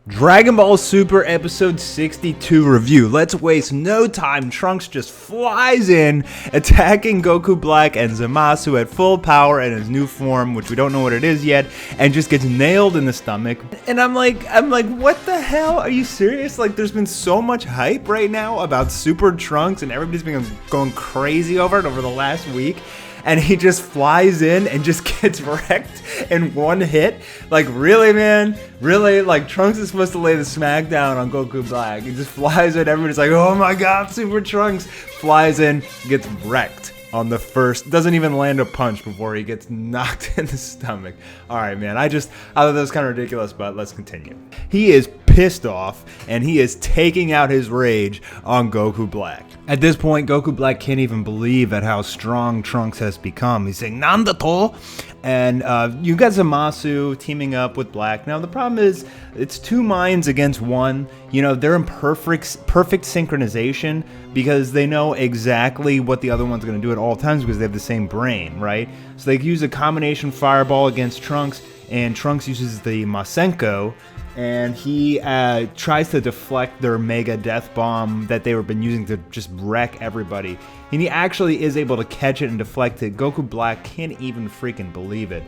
Dragon Ball Super Episode 62 review. Let's waste no time. Trunks just flies in, attacking Goku Black and Zamasu at full power in his new form, which we don't know what it is yet, and just gets nailed in the stomach. And I'm like, what the hell? Are you serious? Like, there's been so much hype right now about Super Trunks, and everybody's been going crazy over it over the last week. And he just flies in and just gets wrecked in one hit. Like, really, man? Really? Like, Trunks is supposed to lay the smackdown on Goku Black. He just flies in. Everybody's like, oh my god, Super Trunks. Flies in, gets wrecked on the first. Doesn't even land a punch before he gets knocked in the stomach. Alright, man. I thought that was kind of ridiculous, but let's continue. He is pissed off, and he is taking out his rage on Goku Black. At this point, Goku Black can't even believe at how strong Trunks has become. He's saying, Nandato! And you got Zamasu teaming up with Black. Now, the problem is, it's two minds against one. You know, they're in perfect synchronization because they know exactly what the other one's going to do at all times because they have the same brain, right? So they use a combination fireball against Trunks, and Trunks uses the Masenko, and he tries to deflect their mega death bomb that they were been using to just wreck everybody. And he actually is able to catch it and deflect it. Goku Black can't even freaking believe it.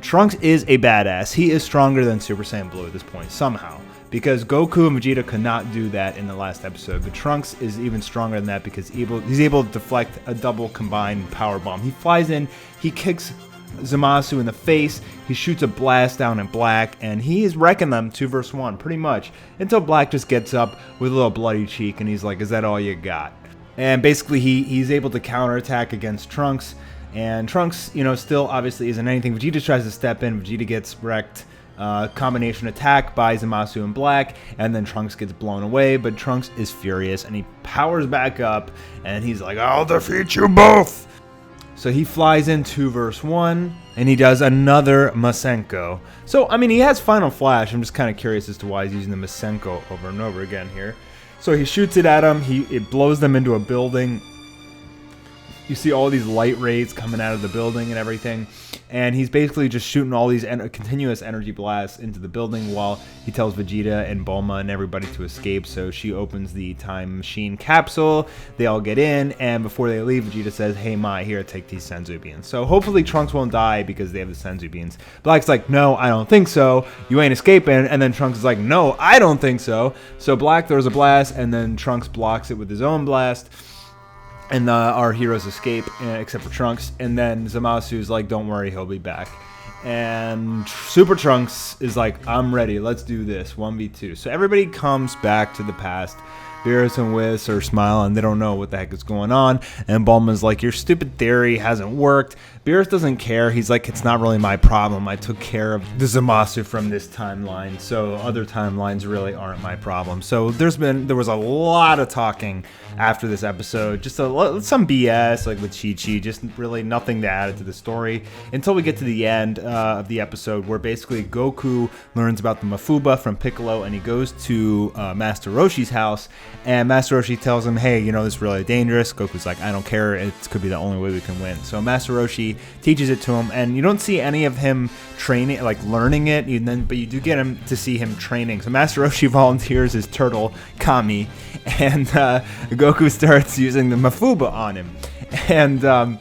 Trunks is a badass. He is stronger than Super Saiyan Blue at this point, somehow. Because Goku and Vegeta could not do that in the last episode. But Trunks is even stronger than that because he's able to deflect a double combined power bomb. He flies in, he kicks Zamasu in the face, he shoots a blast down at Black, and he is wrecking them 2 vs 1 pretty much until Black just gets up with a little bloody cheek and he's like, is that all you got? And basically he's able to counterattack against Trunks, and Trunks, you know, still obviously isn't anything. Vegeta tries to step in, Vegeta gets wrecked, combination attack by Zamasu and Black, and then Trunks gets blown away, but Trunks is furious and he powers back up and he's like, I'll defeat you both! So he flies in 2 vs 1, and he does another Masenko. So, I mean, he has Final Flash. I'm just kind of curious as to why he's using the Masenko over and over again here. So he shoots it at him. It blows them into a building. You see all these light rays coming out of the building and everything. And he's basically just shooting all these continuous energy blasts into the building while he tells Vegeta and Bulma and everybody to escape. So she opens the time machine capsule. They all get in, and before they leave, Vegeta says, hey, Ma, here, take these Senzu beans. So hopefully Trunks won't die because they have the Senzu beans. Black's like, no, I don't think so. You ain't escaping. And then Trunks is like, no, I don't think so. So Black throws a blast, and then Trunks blocks it with his own blast. And our heroes escape, except for Trunks. And then Zamasu's like, don't worry, he'll be back. And Super Trunks is like, I'm ready, let's do this, 1v2. So everybody comes back to the past. Beerus and Whis are smiling, they don't know what the heck is going on. And Bulma's like, your stupid theory hasn't worked. Beerus doesn't care, he's like, it's not really my problem. I took care of the Zamasu from this timeline, so other timelines really aren't my problem. So there was a lot of talking after this episode, just some BS like with Chi-Chi, just really nothing to add to the story until we get to the end of the episode where basically Goku learns about the Mafuba from Piccolo, and he goes to Master Roshi's house, and Master Roshi tells him, hey, you know, this is really dangerous. Goku's like, I don't care, it could be the only way we can win. So Master Roshi teaches it to him, and you don't see any of him training, like learning it, but you do get him to see him training. So Master Roshi volunteers his turtle Kami, and Goku starts using the Mafuba on him, and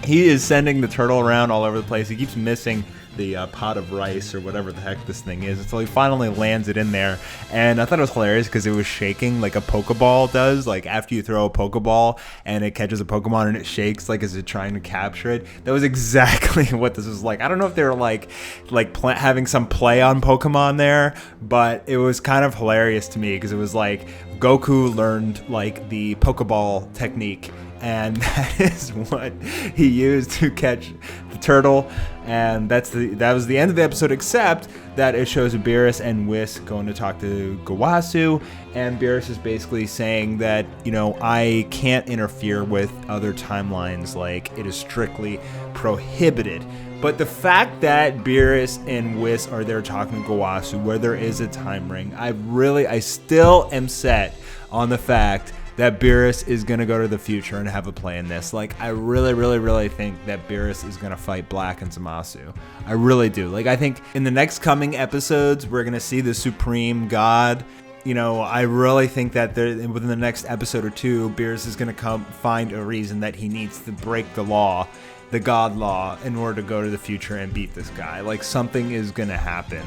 he is sending the turtle around all over the place. He keeps missing the pot of rice or whatever the heck this thing is until he finally lands it in there. And I thought it was hilarious because it was shaking like a Pokeball does, like after you throw a Pokeball and it catches a Pokemon and it shakes like as it's trying to capture it. That was exactly what this was like. I don't know if they were like having some play on Pokemon there, but it was kind of hilarious to me because it was like Goku learned like the Pokeball technique, and that is what he used to catch the turtle. And that was the end of the episode, except that it shows Beerus and Whis going to talk to Gowasu, and Beerus is basically saying that, you know, I can't interfere with other timelines, like it is strictly prohibited. But the fact that Beerus and Whis are there talking to Gowasu where there is a time ring, I still am set on the fact that Beerus is going to go to the future and have a play in this. Like, I really think that Beerus is going to fight Black and Zamasu. I really do. Like, I think in the next coming episodes, we're going to see the Supreme God. You know, I really think that within the next episode or two, Beerus is going to find a reason that he needs to break the law, the God law, in order to go to the future and beat this guy. Like, something is going to happen.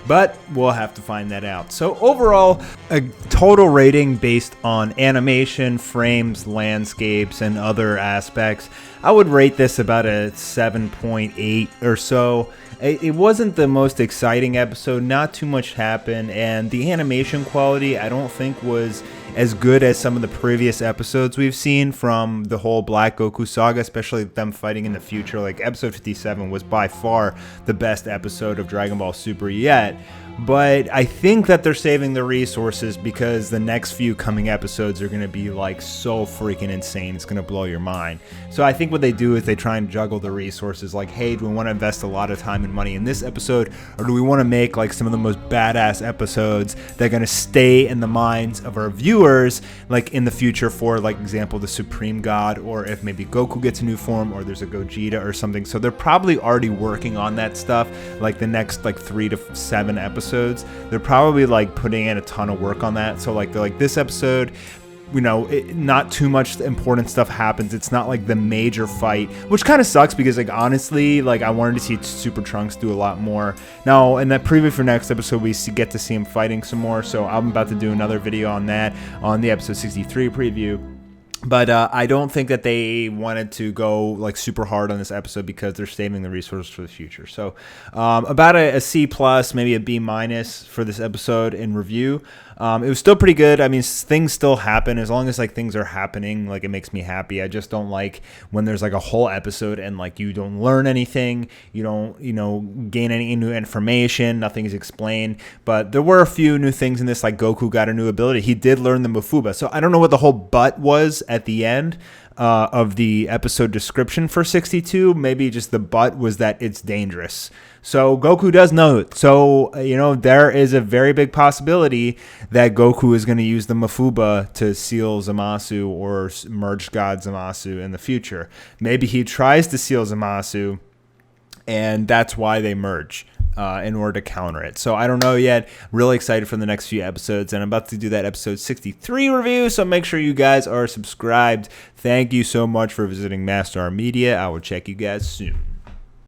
But we'll have to find that out. So overall, a total rating based on animation, frames, landscapes, and other aspects, I would rate this about a 7.8 or so. It wasn't the most exciting episode, not too much happened, and the animation quality I don't think was as good as some of the previous episodes we've seen from the whole Black Goku saga, especially them fighting in the future. Like, episode 57 was by far the best episode of Dragon Ball Super yet. But I think that they're saving the resources because the next few coming episodes are going to be like so freaking insane. It's going to blow your mind. So I think what they do is they try and juggle the resources. Like, hey, do we want to invest a lot of time and money in this episode? Or do we want to make like some of the most badass episodes that are going to stay in the minds of our viewers, like in the future for, like, example, the Supreme God, or if maybe Goku gets a new form or there's a Gogeta or something. So they're probably already working on that stuff, like the next like 3 to 7 episodes. They're probably like putting in a ton of work on that. So like, they're like, this episode, you know, not too much important stuff happens. It's not like the major fight, which kind of sucks because, like, honestly, like, I wanted to see Super Trunks do a lot more. Now, in that preview for next episode, we get to see him fighting some more. So I'm about to do another video on that, on the episode 63 preview. But I don't think that they wanted to go like super hard on this episode because they're saving the resources for the future. So about a C+, maybe a B- for this episode in review. It was still pretty good. I mean, things still happen. As long as like things are happening, like, it makes me happy. I just don't like when there's like a whole episode and like you don't learn anything, you don't, you know, gain any new information, nothing is explained. But there were a few new things in this, like Goku got a new ability. He did learn the Mafuba. So I don't know what the whole but was at the end of the episode description for 62. Maybe just the but was that it's dangerous. So Goku does know it. So, you know, there is a very big possibility that Goku is going to use the Mafuba to seal Zamasu or merge God Zamasu in the future. Maybe he tries to seal Zamasu, and that's why they merge. In order to counter it. So I don't know yet. Really excited for the next few episodes, and I'm about to do that episode 63 review, so make sure you guys are subscribed. Thank you so much for visiting Mastar Media. I will check you guys soon.